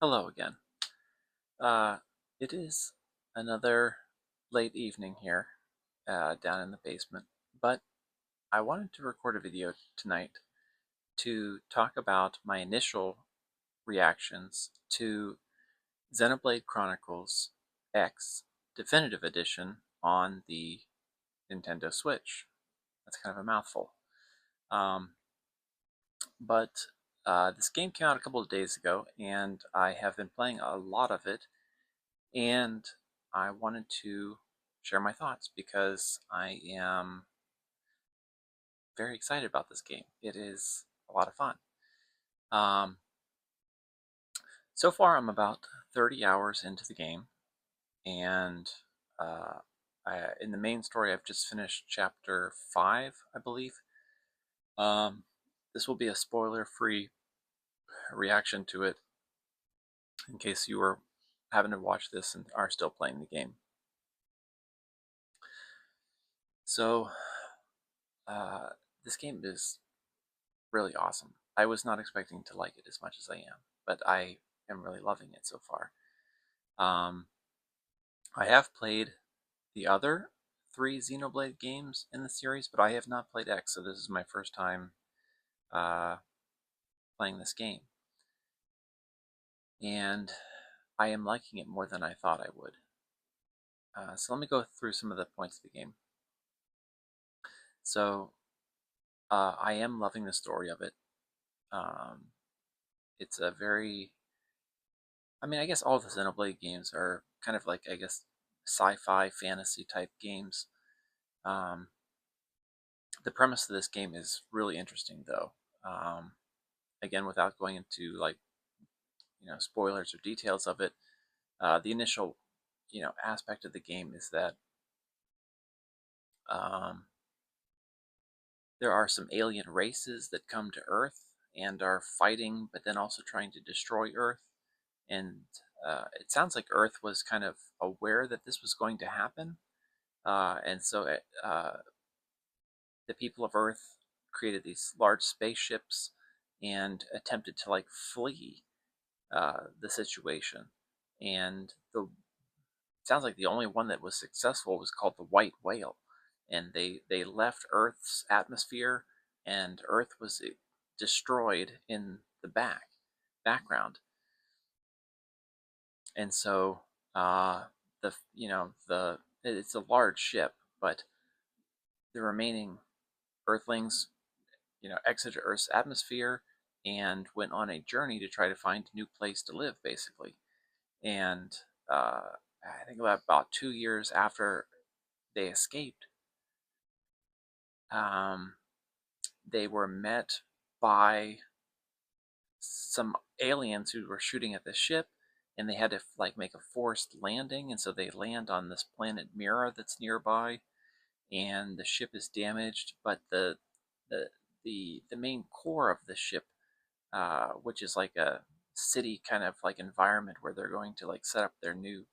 Hello again. Uh, it is another late evening here down in the basement, but I wanted to record a video tonight to talk about my initial reactions to Xenoblade Chronicles X Definitive Edition on the Nintendo Switch. That's kind of a mouthful. Um, but this game came out a couple of days ago, and I have been playing a lot of it. And I wanted to share my thoughts because I am very excited about this game. It is a lot of fun. Um, so far, I'm about 30 hours into the game, and uh, in the main story, I've just finished chapter 5, I believe. This will be a spoiler-free reaction to it in case you were having to watch this and are still playing the game. So, uh, this game is really awesome. I was not expecting to like it as much as I am, but I am really loving it so far. Um, I have played the other three Xenoblade games in the series, but I have not played X, so this is my first time uh, playing this game. And I am liking it more than I thought I would. So let me go through some of the points of the game. So I am loving the story of it. Um, it's a very I guess all the Xenoblade games are kind of like, I guess, sci-fi fantasy type games. Um, the premise of this game is really interesting, though. Again, without going into like spoilers or details of it, the initial aspect of the game is that um, there are some alien races that come to Earth and are fighting, but then also trying to destroy Earth. And it sounds like Earth was kind of aware that this was going to happen. And so the people of Earth created these large spaceships and attempted to like flee the situation. And the sounds like the only one that was successful was called the White Whale, and they left Earth's atmosphere, and Earth was destroyed in the background. And so the the it's a large ship, but the remaining Earthlings exited Earth's atmosphere and went on a journey to try to find a new place to live, basically. And I think about 2 years after they escaped, um, they were met by some aliens who were shooting at the ship, and they had to like make a forced landing, and so they land on this planet Mira that's nearby, and the ship is damaged, but the the main core of the ship, which is like a city kind of like environment where they're going to like set up their new,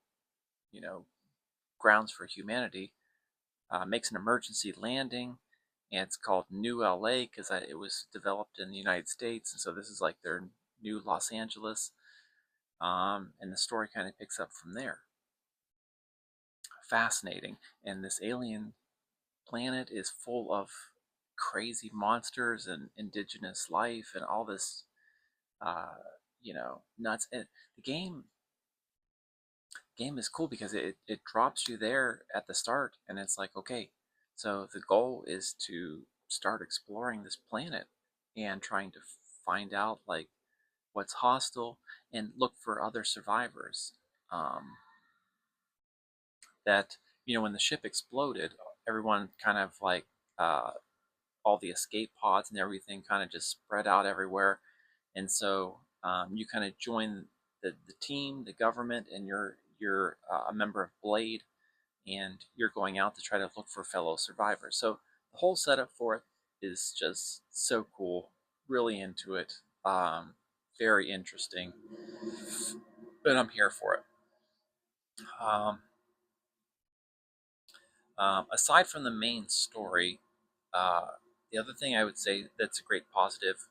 you know, grounds for humanity, makes an emergency landing, and it's called New LA because it was developed in the United States, and so this is like their new Los Angeles, and the story kind of picks up from there. Fascinating, and this alien planet is full of crazy monsters and indigenous life and all this uh, nuts. And the game is cool because it drops you there at the start, and it's like, okay, so the goal is to start exploring this planet and trying to find out like what's hostile and look for other survivors. That when the ship exploded, everyone kind of like uh, all the escape pods and everything kind of just spread out everywhere. And so you kind of join the team, the government, and you're a member of Blade, and you're going out to try to look for fellow survivors. So the whole setup for it is just so cool. Really into it. Very interesting, but I'm here for it. Um, Aside from the main story, the other thing I would say that's a great positive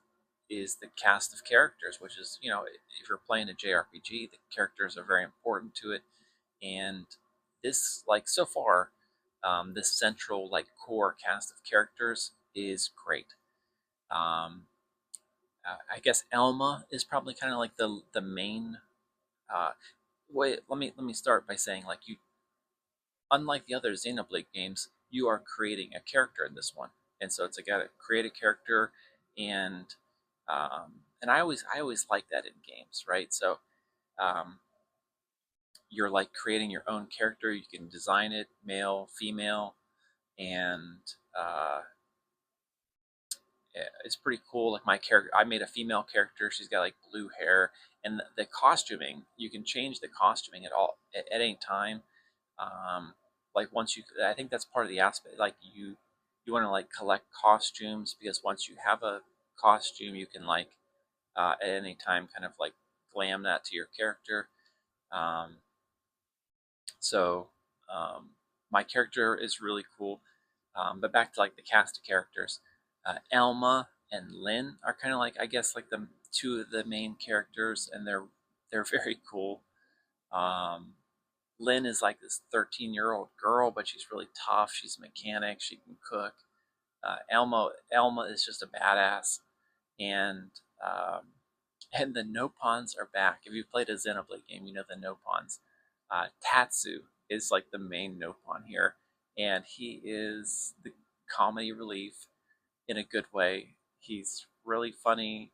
is the cast of characters, which is, if you're playing a JRPG, the characters are very important to it. And this, like, so far, this central, like, core cast of characters is great. Um, I guess Elma is probably kind of like the main. Uh, Wait, let me start by saying, like, you, unlike the other Xenoblade games, you are creating a character in this one, and so it's, I gotta create a character, and I always like that in games, right? So um, you're like creating your own character. You can design it, male, female, and uh, yeah, it's pretty cool. Like, my character, I made a female character. She's got like blue hair, and the costuming, you can change the costuming at any time. Um, like, once you, I think that's part of the aspect. Like, you want to like collect costumes, because once you have a costume, you can, like, at any time, kind of like glam that to your character. Um, so my character is really cool. But back to like the cast of characters, Elma and Lynn are kind of like, I guess, like the two of the main characters, and they're very cool. Um, Lynn is like this 13-year-old girl, but she's really tough. She's a mechanic. She can cook. Elma is just a badass, and um, and the Nopons are back. If you've played a Xenoblade game, you know the Nopons. Tatsu is like the main Nopon here, and he is the comedy relief in a good way. He's really funny.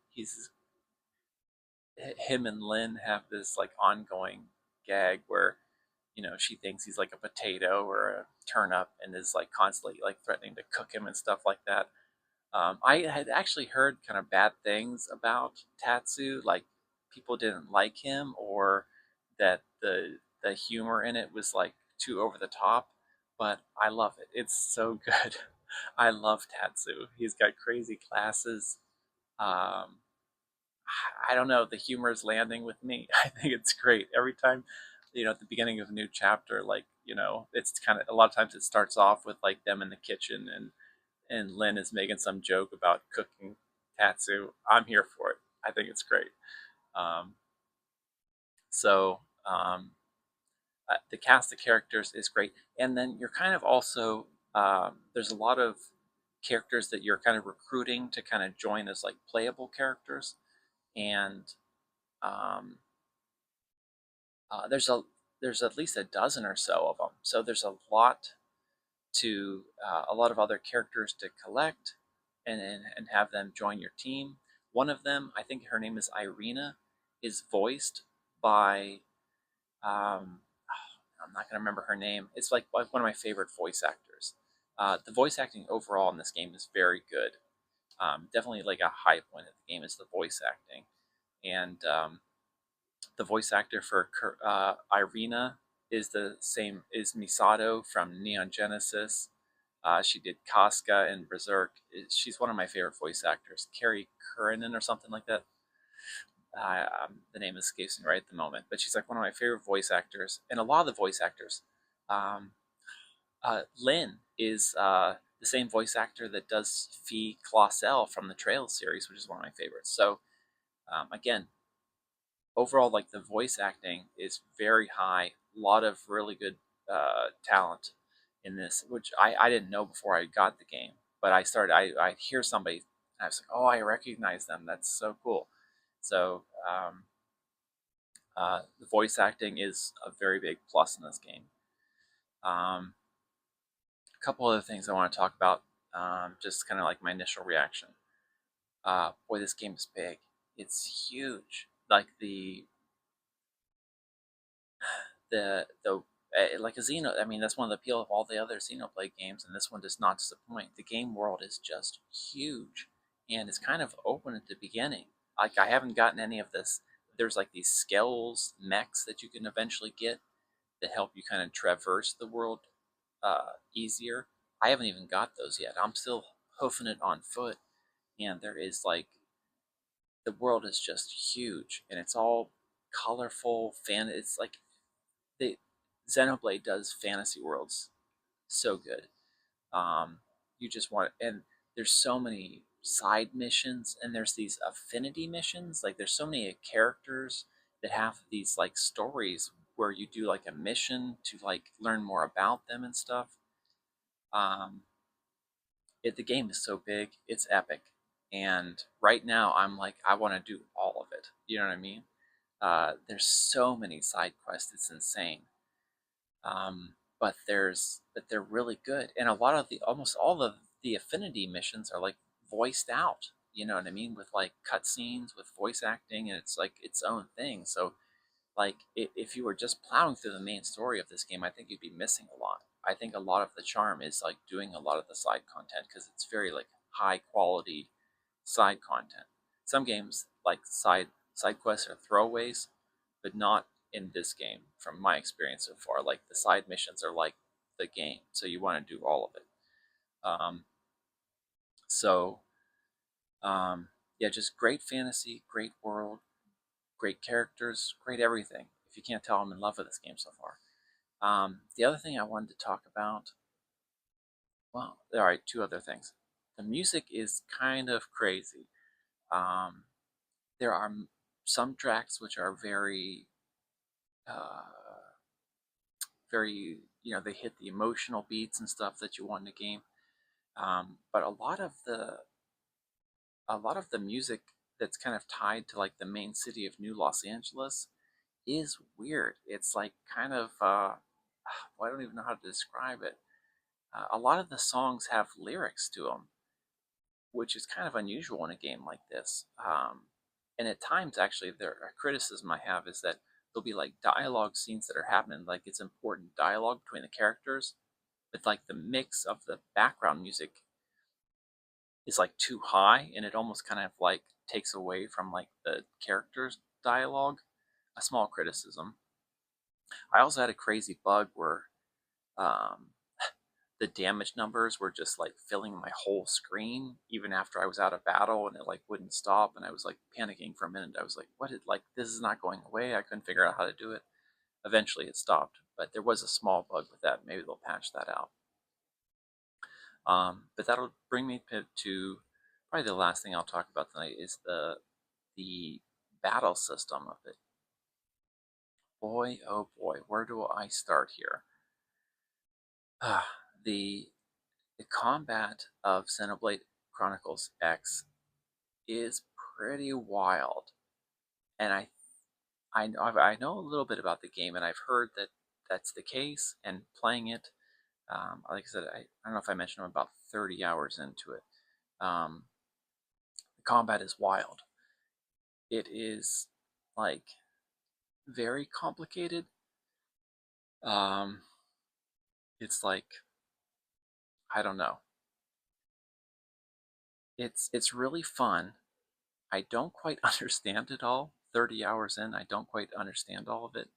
Him and Lynn have this like ongoing gag where, she thinks he's like a potato or a turnip, and is like constantly like threatening to cook him and stuff like that. I had actually heard kind of bad things about Tatsu, like people didn't like him, or that the humor in it was like too over the top. But I love it. It's so good. I love Tatsu. He's got crazy glasses. Um, I don't know. The humor is landing with me. I think it's great every time. At the beginning of a new chapter, like, it's kind of, a lot of times it starts off with like them in the kitchen, and Lynn is making some joke about cooking Tatsu. I'm here for it. I think it's great. Um, so the cast of characters is great, and then you're kind of also, there's a lot of characters that you're kind of recruiting to kind of join as like playable characters, and um, there's at least a dozen or so of them. So there's a lot of other characters to collect, and have them join your team. One of them, I think her name is Irina, is voiced by, I'm not going to remember her name. It's like one of my favorite voice actors. The voice acting overall in this game is very good. Definitely like a high point of the game is the voice acting. And the voice actor for Irina is the same is Misato from Neon Genesis. She did Casca in Berserk. She's one of my favorite voice actors. Carrie Curran or something like that. The name escapes me right at the moment, but she's like one of my favorite voice actors. And a lot of the voice actors, um, Lynn is the same voice actor that does Fee Clausel from the Trails series, which is one of my favorites. So again, overall, like, the voice acting is very high. A lot of really good talent in this, which I didn't know before I got the game. But I hear somebody, and I was like, oh, I recognize them. That's so cool. So the voice acting is a very big plus in this game. A couple other things I want to talk about, just kind of like my initial reaction. Boy, this game is big. It's huge. Like the like a Xeno. I mean, that's one of the appeal of all the other Xenoblade games, and this one does not disappoint. The game world is just huge, and it's kind of open at the beginning. Like, I haven't gotten any of this. There's like these skells, mechs that you can eventually get that help you kind of traverse the world easier. I haven't even got those yet. I'm still hoofing it on foot, and there is like, the world is just huge, and it's all colorful. It's like the Xenoblade does fantasy worlds so good. You just want, and there's so many side missions, and there's these affinity missions. Like there's so many characters that have these like stories where you do like a mission to like learn more about them and stuff. Um, the game is so big, it's epic. And right now, I'm like, I want to do all of it. You know what I mean? There's so many side quests; it's insane. But they're really good, and a lot of the almost all of the affinity missions are like voiced out. You know what I mean? With like cutscenes, with voice acting, and it's like its own thing. So like if you were just plowing through the main story of this game, I think you'd be missing a lot. I think a lot of the charm is like doing a lot of the side content because it's very like high quality side content. Some games like side quests are throwaways, but not in this game from my experience so far. Like the side missions are like the game, so you want to do all of it. Um, so yeah, just great fantasy, great world, great characters, great everything. If you can't tell, I'm in love with this game so far. The other thing I wanted to talk about, well, all right, two other things. The music is kind of crazy. Um, there are some tracks which are uh, very, they hit the emotional beats and stuff that you want in a game. But a lot of the music that's kind of tied to like the main city of New Los Angeles is weird. It's like kind of well, I don't even know how to describe it. A lot of the songs have lyrics to them, which is kind of unusual in a game like this. And at times, actually, there a criticism I have is that there'll be like dialogue scenes that are happening, like it's important dialogue between the characters, but like the mix of the background music is like too high, and it almost kind of like takes away from like the characters' dialogue. A small criticism. I also had a crazy bug where um, the damage numbers were just like filling my whole screen even after I was out of battle, and it like wouldn't stop, and I was like panicking for a minute. I was like, what did like this is not going away. I couldn't figure out how to do it. Eventually it stopped, but there was a small bug with that. Maybe they'll patch that out. But that'll bring me to probably the last thing I'll talk about tonight is the battle system of it. Boy, oh boy, where do I start here? the the combat of Xenoblade Chronicles X is pretty wild, and I know a little bit about the game, and I've heard that that's the case. And playing it, like I said, I don't know if I mentioned I'm about 30 hours into it. Um, the combat is wild. It is like very complicated. Um, it's like I don't know. It's really fun. I don't quite understand it all. 30 hours in, I don't quite understand all of it.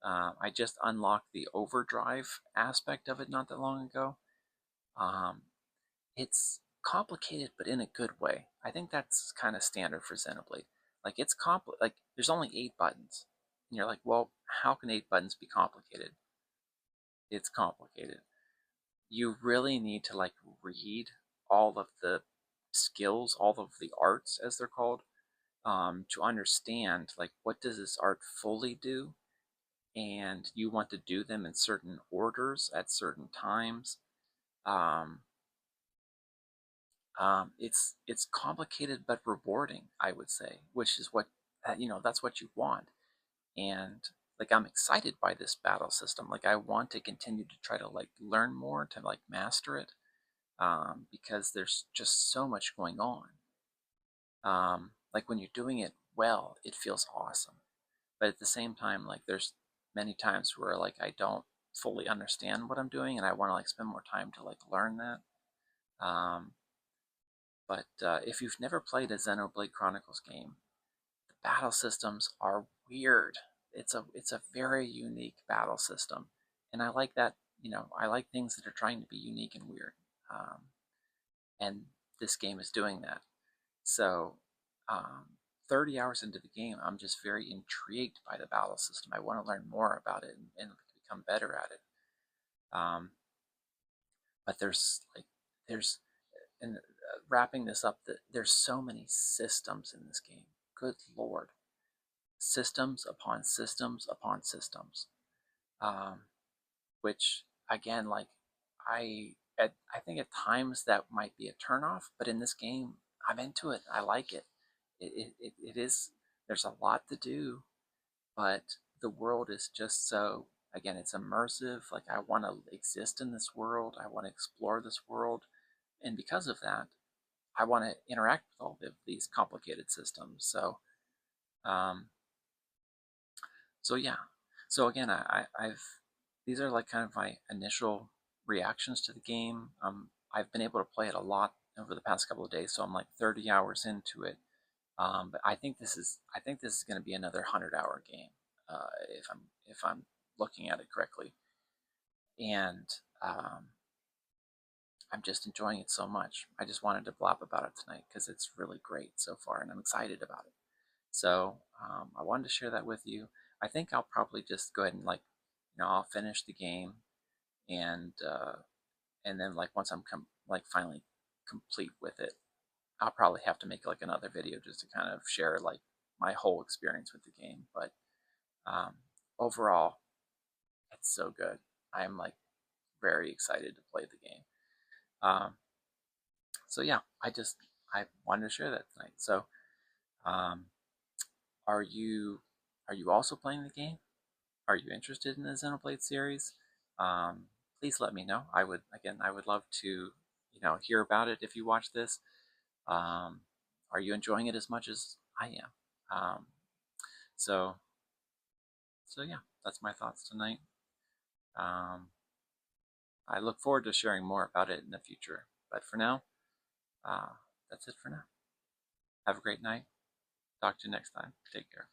I just unlocked the overdrive aspect of it not that long ago. Um, it's complicated, but in a good way. I think that's kind of standard for Xenoblade. Like it's like there's only 8 buttons, and you're like, well, how can 8 buttons be complicated? It's complicated. You really need to like read all of the skills, all of the arts as they're called, to understand like what does this art fully do, and you want to do them in certain orders at certain times. Um, it's complicated but rewarding, I would say, which is what that's what you want. And like I'm excited by this battle system. Like I want to continue to try to like learn more to like master it, because there's just so much going on. Like when you're doing it well, it feels awesome. But at the same time, like there's many times where like I don't fully understand what I'm doing, and I want to like spend more time to like learn that. Um, but if you've never played a Xenoblade Chronicles game, the battle systems are weird. It's a very unique battle system, and I like that. I like things that are trying to be unique and weird, um, and this game is doing that. So, 30 hours into the game, I'm just very intrigued by the battle system. I want to learn more about it and become better at it. Um, but there's and wrapping this up, that there's so many systems in this game. Good Lord, systems upon systems upon systems. Um, which again, like I think at times that might be a turnoff, but in this game, I'm into it. I like it. It is. There's a lot to do, but the world is just so. Again, it's immersive. Like I want to exist in this world. I want to explore this world, and because of that, I want to interact with all of these complicated systems. Um, so yeah. So again, I've these are like kind of my initial reactions to the game. I've been able to play it a lot over the past couple of days, so I'm like 30 hours into it. But I think this is going to be another 100-hour game, if I'm looking at it correctly, and I'm just enjoying it so much. I just wanted to blab about it tonight because it's really great so far, and I'm excited about it. So I wanted to share that with you. I think I'll probably just go ahead and I'll finish the game, and then like once I'm like finally complete with it, I'll probably have to make like another video just to kind of share like my whole experience with the game. But um, overall, it's so good. I'm like very excited to play the game. Um, so yeah, I wanted to share that tonight. So um, are you also playing the game? Are you interested in the Xenoblade series? Um, Please let me know. I would love to hear about it if you watch this. Um, are you enjoying it as much as I am? Um, so yeah, that's my thoughts tonight. Um, I look forward to sharing more about it in the future. But for now, uh, that's it for now. Have a great night. Talk to you next time. Take care.